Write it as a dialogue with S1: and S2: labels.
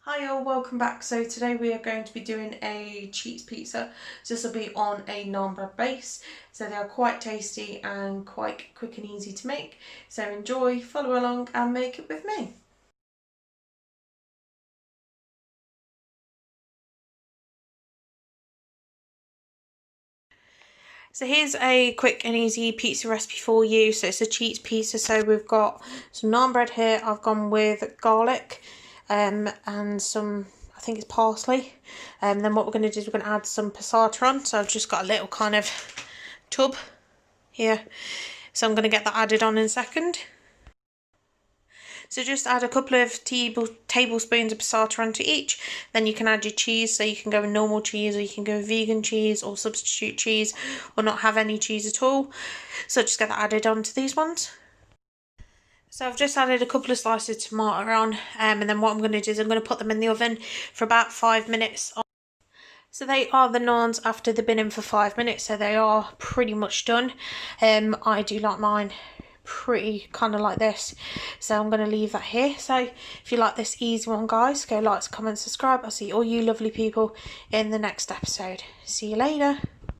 S1: Hi all, welcome back. So today we are going to be doing a cheese pizza. So this will be on a naan bread base. So they are quite tasty and quite quick and easy to make. So enjoy, follow along and make it with me. So here's a quick and easy pizza recipe for you. So it's a cheese pizza. So we've got some naan bread here. I've gone with garlic and some, I think it's parsley. Then what we're going to do is we're going to add some passata on. So I've just got a little kind of tub here. So I'm going to get that added on in a second. So just add a couple of tablespoons of passata onto each. Then you can add your cheese, so you can go with normal cheese or you can go with vegan cheese or substitute cheese or not have any cheese at all. So just get that added onto these ones. So I've just added a couple of slices of tomato on and then what I'm going to do is I'm going to put them in the oven for about 5 minutes. So they are the naans after they've been in for 5 minutes, so they are pretty much done. I do like mine pretty kind of like this, so I'm going to leave that here. So if you like this easy one, guys, go like, comment, subscribe. I'll see all you lovely people in the next episode. See you later.